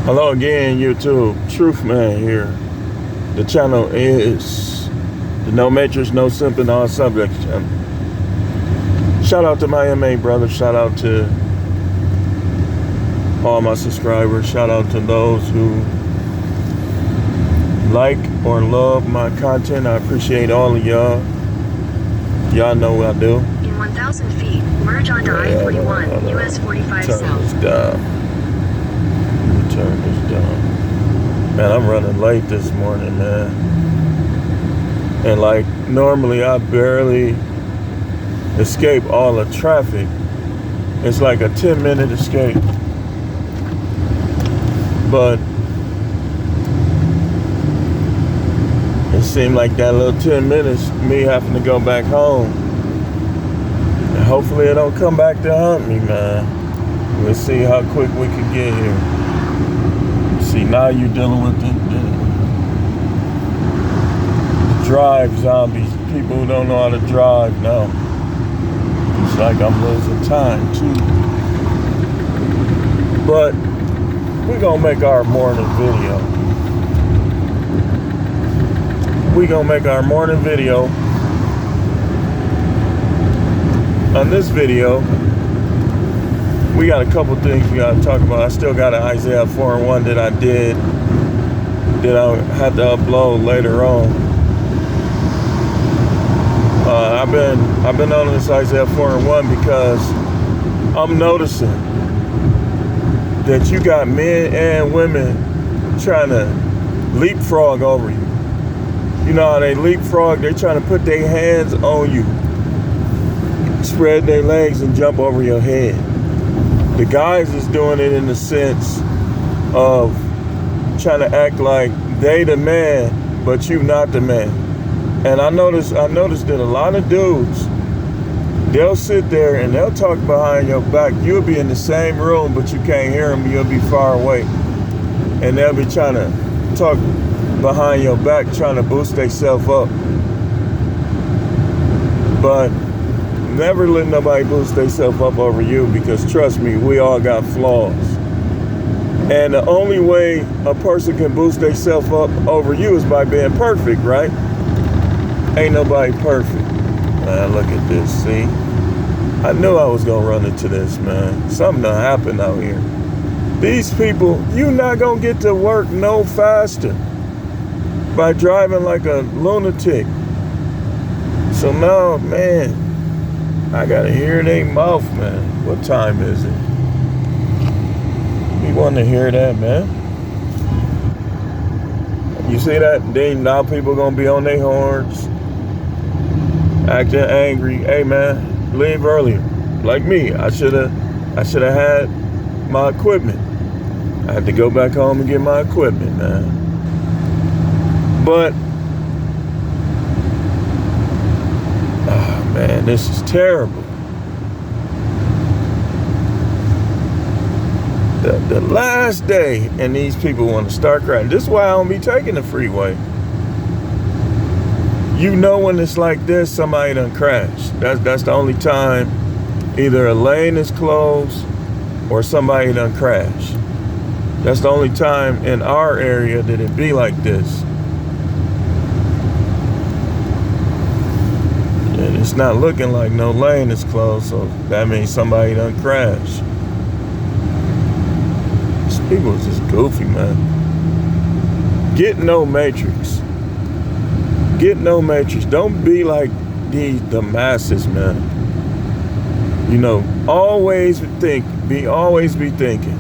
Hello again, YouTube. Truth Man here. The channel is the No Matrix, No Simping, All Subjects channel. Shout out to my MA brothers. Shout out to all my subscribers. Shout out to those who like or love my content. I appreciate all of y'all. Y'all know what I do. In 1,000 feet, merge onto I-41, US 45 Turn South. this down. Turn this down. Man, I'm running late this morning, man. And like normally I barely escape all the traffic. It's like a 10-minute escape. But it seemed like that little 10 minutes, me having to go back home. And hopefully it don't come back to hunt me, man. We'll see how quick we can get here. See, now you're dealing with the drive zombies. People who don't know how to drive now. It's like I'm losing time, too. But we're going to make our morning video. On this video, we got a couple things we got to talk about. I still got an Isaiah 4:1 that I did that I had to upload later on. I've been on this Isaiah 4:1 because I'm noticing that you got men and women trying to leapfrog over you. You know how they leapfrog? They're trying to put their hands on you, spread their legs and jump over your head. The guys is doing it in the sense of trying to act like they the man, but you not the man. And I noticed that a lot of dudes, they'll sit there and they'll talk behind your back. You'll be in the same room, but you can't hear them. You'll be far away. And they'll be trying to talk behind your back, trying to boost themselves up. But never let nobody boost themselves up over you, because trust me, we all got flaws. And the only way a person can boost themselves up over you is by being perfect, right? Ain't nobody perfect. Man, look at this, see? I knew I was gonna run into this, man. Something done happened out here. These people, you not gonna get to work no faster by driving like a lunatic. So now, man, I gotta hear their mouth, man. What time is it? We want to hear that, man. You see that? Now people gonna be on their horns, acting angry. Hey, man, leave earlier. Like me, I should have had my equipment. I had to go back home and get my equipment, man. But man, this is terrible. The last day, and these people want to start crying. This is why I don't be taking the freeway. You know when it's like this, somebody done crashed. That's the only time either a lane is closed or somebody done crashed. That's the only time in our area that it be like this. And it's not looking like no lane is closed, so that means somebody done crashed. These people is just goofy, man. Get no matrix. Get no matrix. Don't be like the masses, man. You know, always be thinking.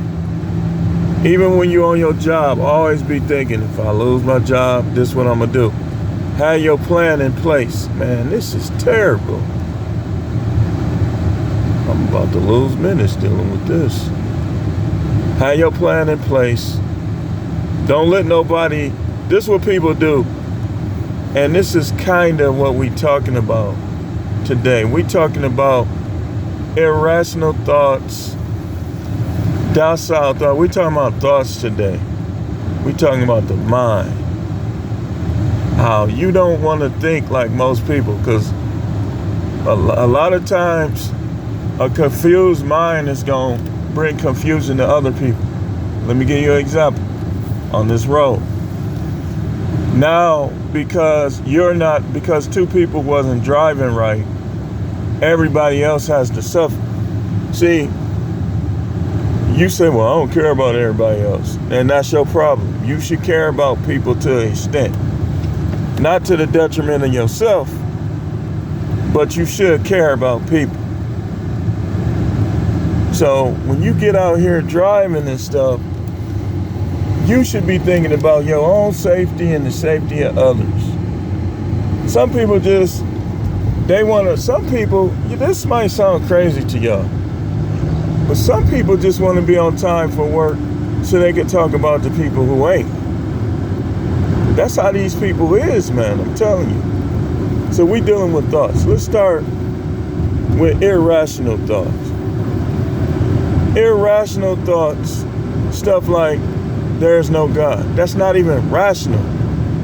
Even when you're on your job, always be thinking, if I lose my job, this is what I'm gonna do. Have your plan in place. Man, this is terrible. I'm about to lose minutes dealing with this. Have your plan in place. Don't let nobody, this is what people do. And this is kind of what we talking about today. We talking about irrational thoughts, docile thoughts. We talking about thoughts today. We talking about the mind. How you don't want to think like most people, because a lot of times a confused mind is going to bring confusion to other people. Let me give you an example. On this road. Now, because two people wasn't driving right, everybody else has to suffer. See, you say, well, I don't care about everybody else. And that's your problem. You should care about people to an extent. Not to the detriment of yourself, but you should care about people. So when you get out here driving and stuff, you should be thinking about your own safety and the safety of others. Some people this might sound crazy to y'all, but some people just want to be on time for work so they can talk about the people who ain't. That's how these people is, man, I'm telling you. So we dealing with thoughts. Let's start with irrational thoughts. Irrational thoughts, stuff like, there's no God. That's not even rational.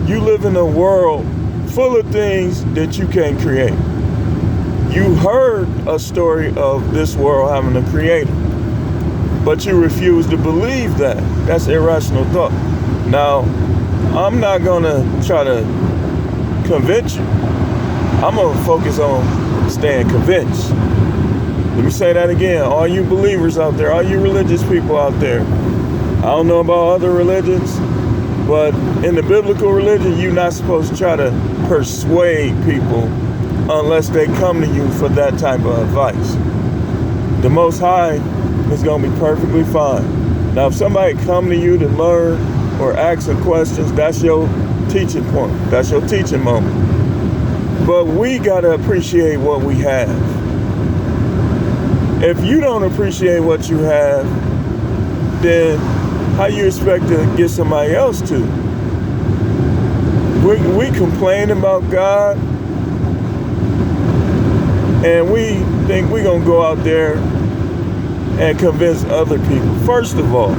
You live in a world full of things that you can't create. You heard a story of this world having a creator, but you refuse to believe that. That's irrational thought. Now, I'm not gonna try to convince you. I'm gonna focus on staying convinced. Let me say that again. All you believers out there, all you religious people out there, I don't know about other religions, but in the biblical religion, you're not supposed to try to persuade people unless they come to you for that type of advice. The Most High is going to be perfectly fine. Now, if somebody come to you to learn or ask some questions, that's your teaching point. That's your teaching moment. But we got to appreciate what we have. If you don't appreciate what you have, then how you expect to get somebody else to? We complain about God, and we think we're going to go out there and convince other people. First of all,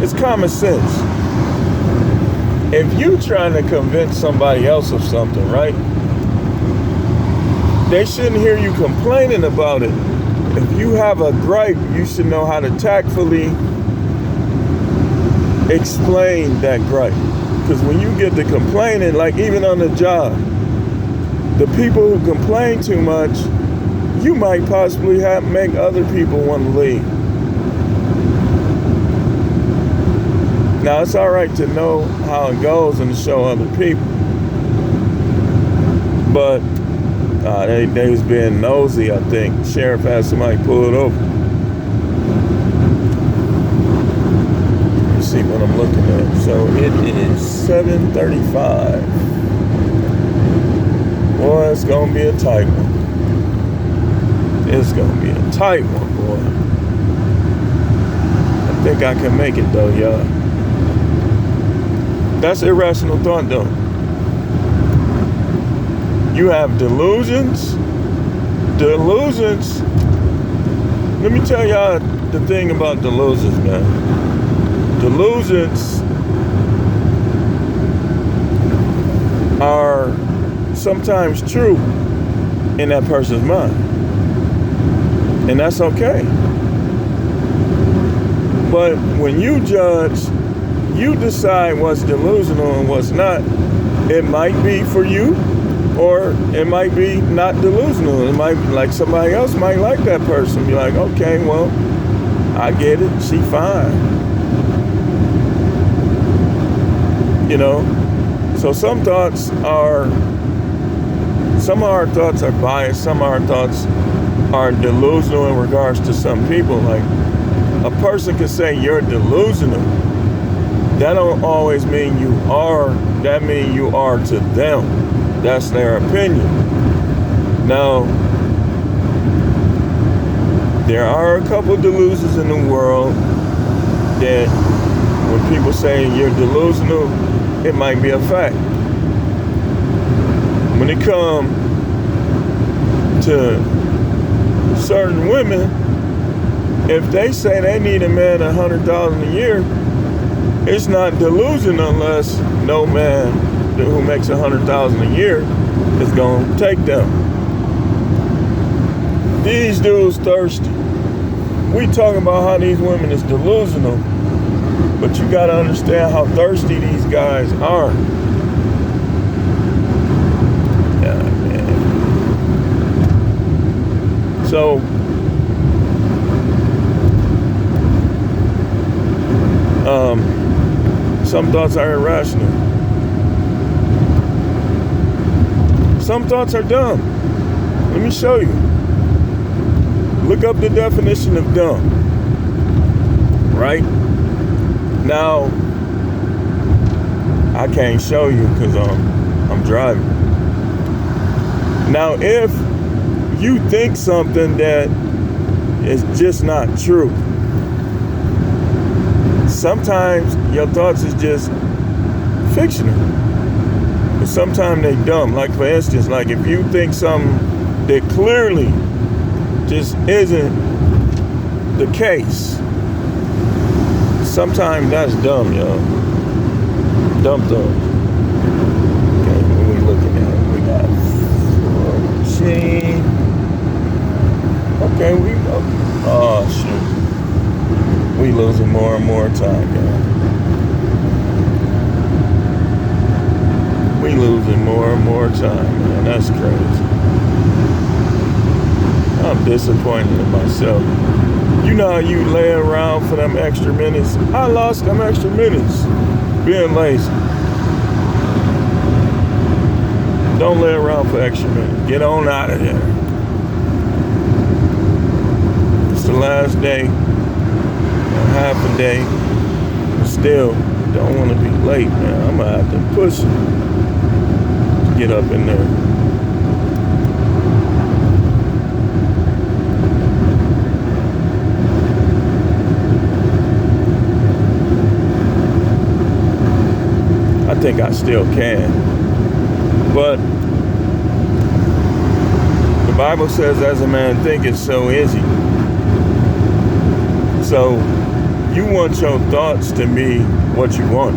it's common sense. If you trying to convince somebody else of something, right? They shouldn't hear you complaining about it. If you have a gripe, you should know how to tactfully explain that gripe. Because when you get to complaining, like even on the job, the people who complain too much, you might possibly make other people want to leave. Now, it's all right to know how it goes and to show other people. But they was being nosy, I think. Sheriff had somebody pulled over. See what I'm looking at. So it is 7:35. Boy, it's gonna be a tight one. It's gonna be a tight one, boy. I think I can make it though, y'all. That's irrational thought though. You have delusions. Delusions. Let me tell y'all the thing about delusions, man. Delusions are sometimes true in that person's mind. And that's okay. But when you judge, you decide what's delusional and what's not. It might be for you, or it might be not delusional. It might be like somebody else might like that person. Be like, okay, well, I get it. She fine. You know, so some of our thoughts are biased, some of our thoughts are delusional in regards to some people. Like, a person can say you're delusional. That don't always mean you are. That means you are to them. That's their opinion. Now, there are a couple delusions in the world that when people say you're delusional, it might be a fact. When it comes to certain women, if they say they need a man $100,000 a year, it's not delusion unless no man who makes $100,000 a year is gonna take them. These dudes thirsty. We talking about how these women is delusional, But you got to understand how thirsty these guys are. Yeah, man. So, some thoughts are irrational. Some thoughts are dumb. Let me show you. Look up the definition of dumb. Right? Now, I can't show you because I'm driving. Now, if you think something that is just not true, sometimes your thoughts is just fictional. But sometimes they dumb. Like for instance, like if you think something that clearly just isn't the case, sometimes that's dumb, yo. Dumb thoughts. Okay, what we looking at? We got 14. Okay, we go. Oh shoot. We losing more and more time, guys. We losing more and more time, man. That's crazy. I'm disappointed in myself. You know how you lay around for them extra minutes? I lost them extra minutes being lazy. Don't lay around for extra minutes. Get on out of there. It's the last day. Half a day, still don't want to be late, man. I'm gonna have to push it to get up in there. I think I still can, but the Bible says, "As a man thinketh, so is he." So you want your thoughts to be what you want.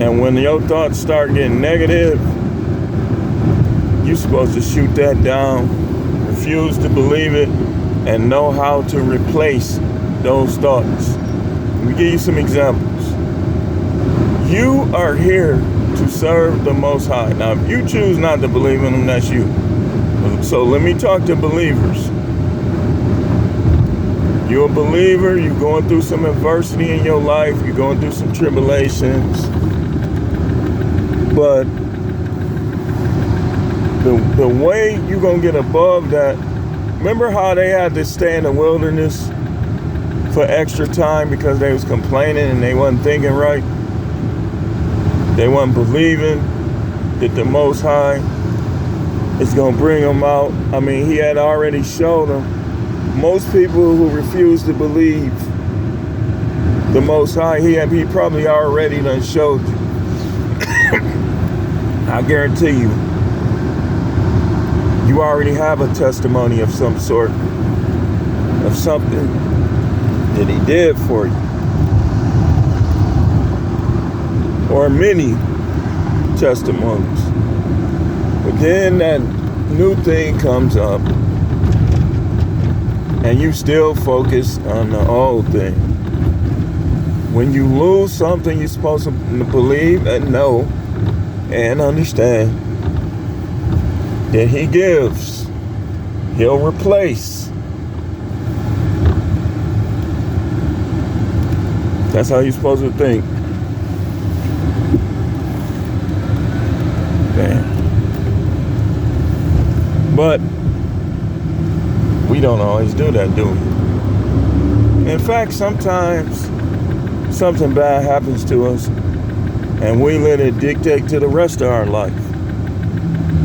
And when your thoughts start getting negative, you're supposed to shoot that down, refuse to believe it, and know how to replace those thoughts. Let me give you some examples. You are here to serve the Most High. Now, if you choose not to believe in Him, that's you. So let me talk to believers. You're a believer, you're going through some adversity in your life, you're going through some tribulations. But the way you're going to get above that, remember how they had to stay in the wilderness for extra time because they was complaining and they wasn't thinking right? They wasn't believing that the Most High is going to bring them out. I mean, He had already showed them. Most people who refuse to believe the Most High, he probably already done showed you. I guarantee you, you already have a testimony of some sort, of something that He did for you. Or many testimonies. But then that new thing comes up, and you still focus on the old thing. When you lose something, you're supposed to believe and know and understand that He gives, He'll replace. That's how you're supposed to think. Man. But we don't always do that, do we? In fact, sometimes something bad happens to us and we let it dictate to the rest of our life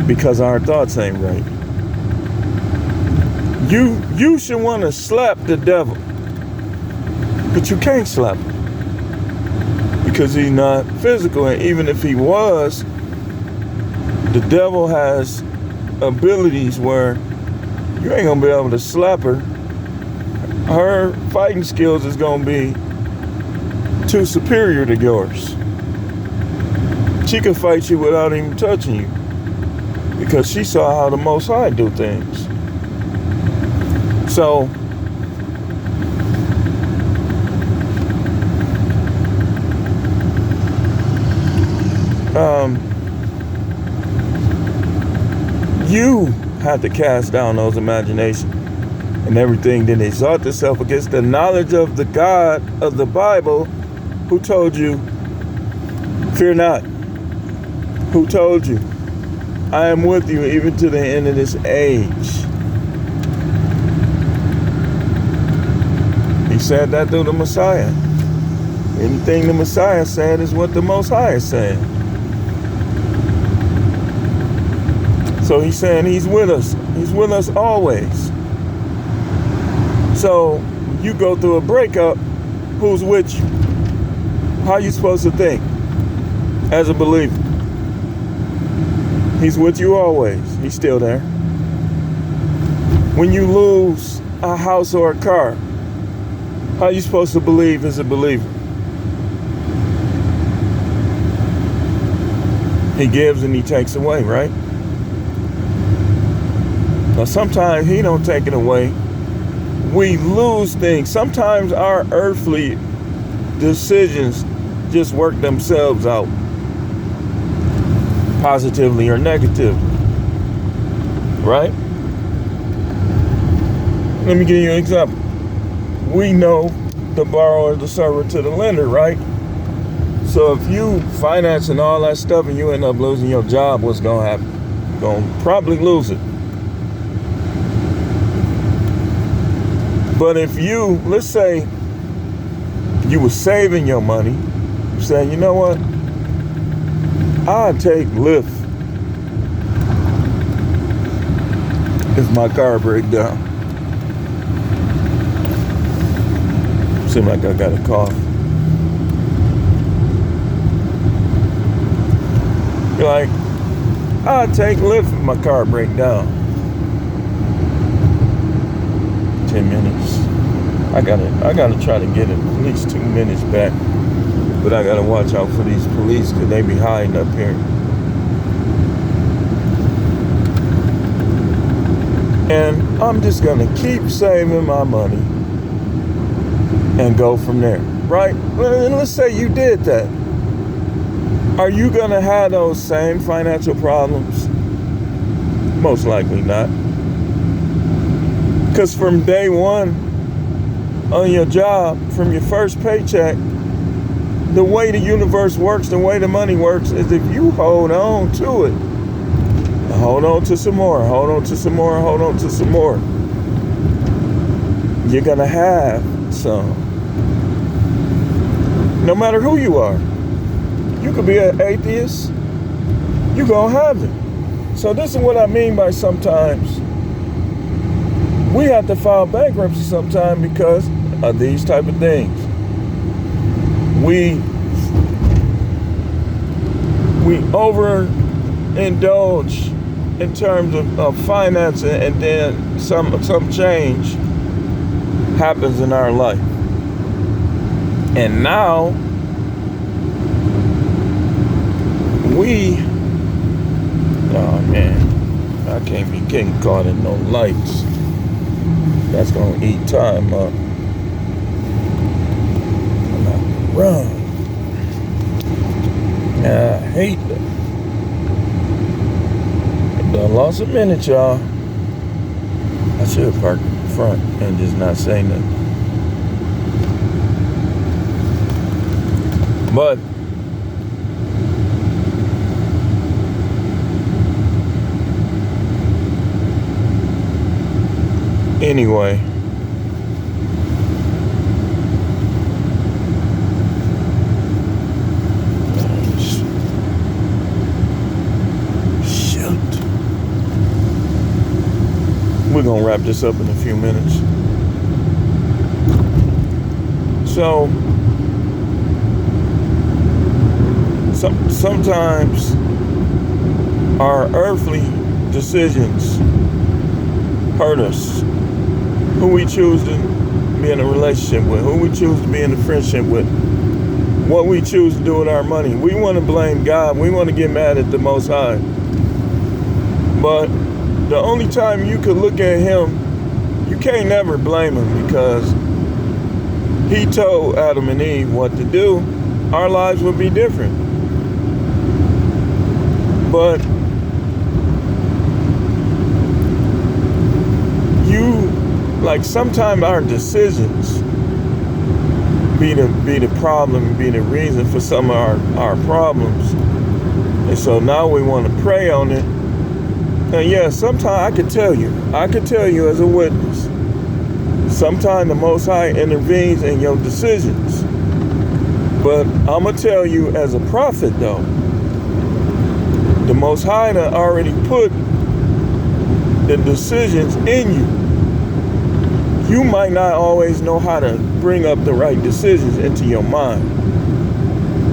because our thoughts ain't right. You should want to slap the devil, but you can't slap him because he's not physical, and even if he was, the devil has abilities where you ain't gonna be able to slap her. Her fighting skills is gonna be too superior to yours. She can fight you without even touching you because she saw how the Most High do things. So You have to cast down those imaginations and everything that exalt itself against the knowledge of the God of the Bible, who told you, fear not. Who told you, I am with you even to the end of this age. He said that through the Messiah. Anything the Messiah said is what the Most High is saying. So he's saying he's with us. He's with us always. So you go through a breakup, who's with you? How are you supposed to think as a believer? He's with you always. He's still there. When you lose a house or a car, how are you supposed to believe as a believer? He gives and he takes away, right? Now sometimes he don't take it away. We lose things. Sometimes our earthly decisions just work themselves out, positively or negatively, right? Let me give you an example. We know the borrower, the server to the lender, right? So if you financing all that stuff and you end up losing your job, what's gonna happen? You're gonna probably lose it. But if you, let's say, you were saving your money, saying, you know what? I'll take Lyft if my car breaks down. Seems like I got a cough. You're like, I'll take Lyft if my car breaks down. 10 minutes. I gotta try to get at least 2 minutes back. But I gotta watch out for these police because they be hiding up here. And I'm just gonna keep saving my money and go from there, right? Well, and let's say you did that. Are you gonna have those same financial problems? Most likely not. Because from day one on your job, from your first paycheck, the way the universe works, the way the money works, is if you hold on to it, hold on to some more, hold on to some more, hold on to some more, you're gonna have some. No matter who you are. You could be an atheist, you're gonna have it. So this is what I mean by sometimes we have to file bankruptcy sometime because of these type of things. We overindulge in terms of financing, and then some change happens in our life. And now oh man, I can't be getting caught in no lights. That's gonna eat time up. I'm gonna run. I hate that. I done lost a minute, y'all. I should have parked in front and just not say nothing. But anyway, shoot. We're gonna wrap this up in a few minutes. So sometimes our earthly decisions hurt us. Who we choose to be in a relationship with, who we choose to be in a friendship with, what we choose to do with our money. We want to blame God. We want to get mad at the Most High. But the only time you could look at him, you can't never blame him, because he told Adam and Eve what to do. Our lives would be different. But sometimes our decisions be the problem, be the reason for some of our problems. And so now we want to pray on it. And yeah, sometimes I could tell you as a witness, sometimes the Most High intervenes in your decisions. But I'm going to tell you as a prophet though, the Most High done already put the decisions in you. You might not always know how to bring up the right decisions into your mind.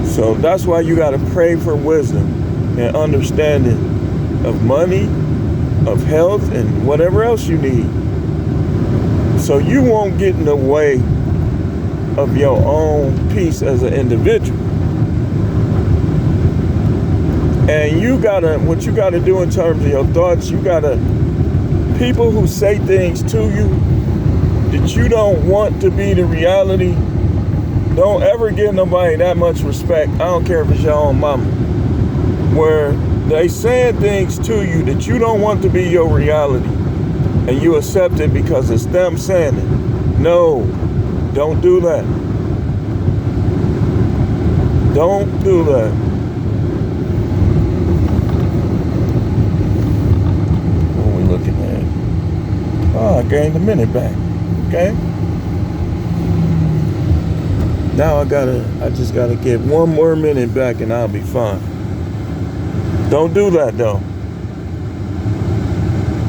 So that's why you got to pray for wisdom and understanding of money, of health, and whatever else you need. So you won't get in the way of your own peace as an individual. And what you gotta do in terms of your thoughts, people who say things to you that you don't want to be the reality, don't ever give nobody that much respect. I don't care if it's your own mama. Where they saying things to you that you don't want to be your reality, and you accept it because it's them saying it. No, don't do that. Don't do that. What are we looking at? Oh, I gained a minute back. Okay. Now I just gotta get one more minute back and I'll be fine. Don't do that though.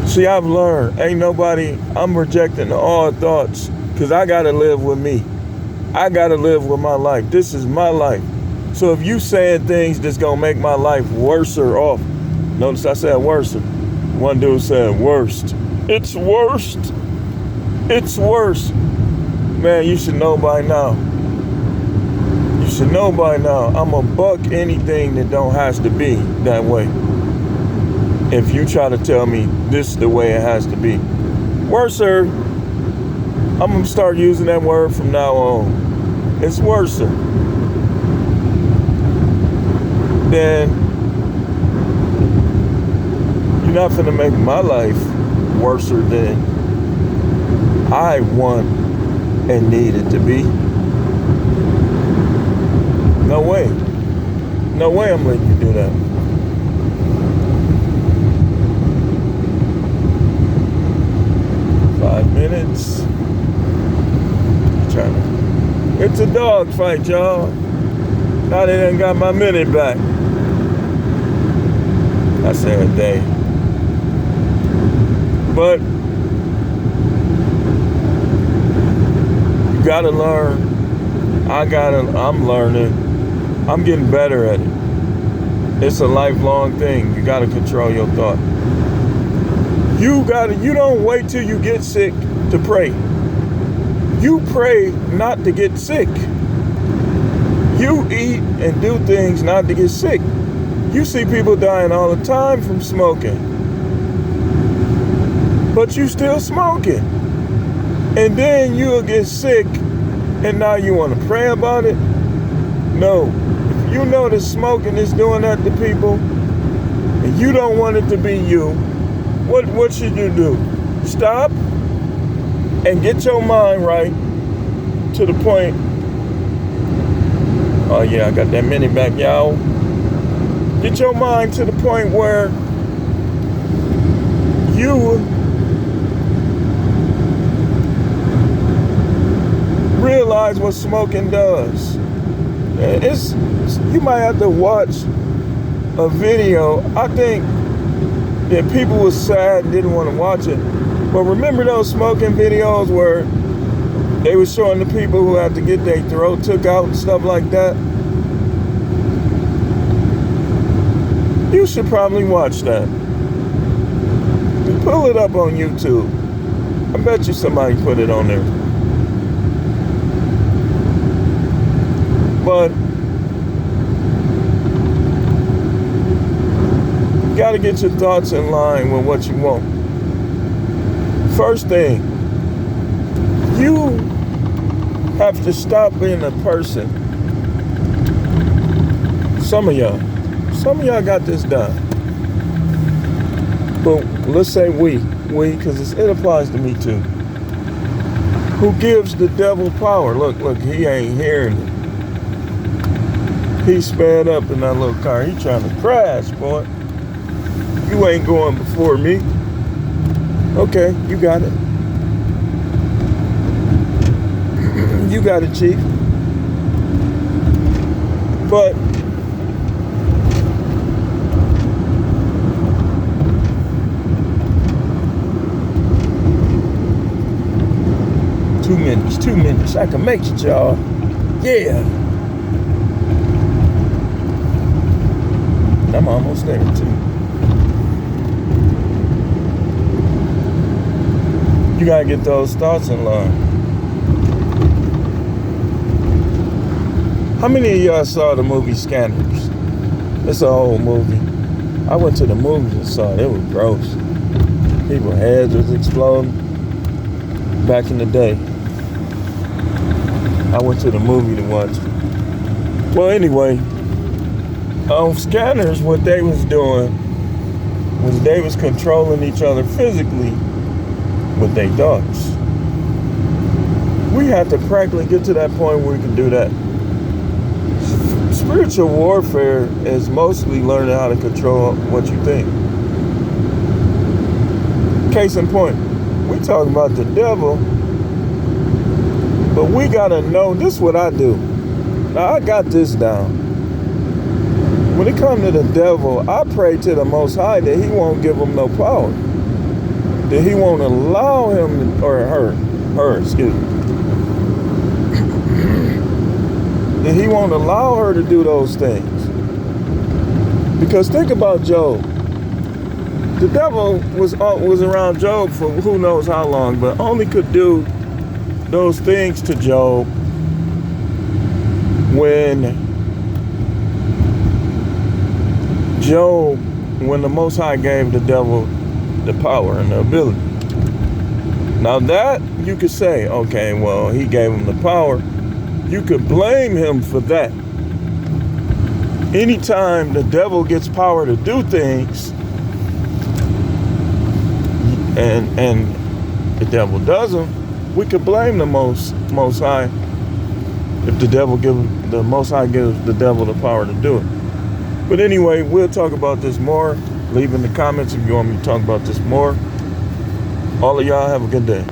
See, I've learned, I'm rejecting all thoughts because I gotta live with me. I gotta live with my life. This is my life. So if you saying things that's gonna make my life worse or off, notice I said worse. One dude said worst. It's worst. It's worse. Man, you should know by now. You should know by now. I'm going to buck anything that don't has to be that way. If you try to tell me this is the way it has to be. Worser. I'm going to start using that word from now on. It's worser. Then you're not going to make my life worser than I want and need it to be. No way. No way I'm letting you do that. Five minutes. It's a dog fight, y'all. Now they done got my minute back. I said a day. But you gotta learn. I'm learning. I'm getting better at it. It's a lifelong thing. You gotta control your thought. You don't wait till you get sick to pray. You pray not to get sick. You eat and do things not to get sick. You see people dying all the time from smoking. But you still smoking. And then you'll get sick and now you want to pray about it? No. If you know that smoking is doing that to people and you don't want it to be you, what should you do? Stop and get your mind right to the point. Oh yeah, I got that minute back, y'all. Get your mind to the point where you realize what smoking does. You might have to watch a video. I think that people were sad and didn't want to watch it. But remember those smoking videos where they were showing the people who had to get their throat took out and stuff like that? You should probably watch that. Pull it up on YouTube. I bet you somebody put it on there. But you gotta get your thoughts in line with what you want. First thing, you have to stop being a person. Some of y'all got this done. but let's say we, because it applies to me too. Who gives the devil power? Look, he ain't hearing it. He sped up in that little car. He trying to crash, boy. You ain't going before me. Okay, you got it. You got it, Chief. But two minutes. I can make it, y'all. Yeah. I'm almost there, too. You gotta get those thoughts in line. How many of y'all saw the movie Scanners? It's an old movie. I went to the movies and saw it. It was gross. People's heads was exploding. Back in the day. I went to the movie to watch it. Well, anyway, on Scanners, what they was doing was they was controlling each other physically with their thoughts. We have to practically get to that point where we can do that. Spiritual warfare is mostly learning how to control what you think. Case in point, we talking about the devil, but we gotta know, this is what I do. Now I got this down. When it comes to the devil, I pray to the Most High that he won't give him no power. That he won't allow him, or her, excuse me. That he won't allow her to do those things. Because think about Job. The devil was around Job for who knows how long, but only could do those things to Job when the Most High gave the devil the power and the ability. Now that you could say, okay, well, he gave him the power. You could blame him for that. Anytime the devil gets power to do things, and the devil does them, we could blame the Most High if the Most High gives the devil the power to do it. But anyway, we'll talk about this more. Leave in the comments if you want me to talk about this more. All of y'all have a good day.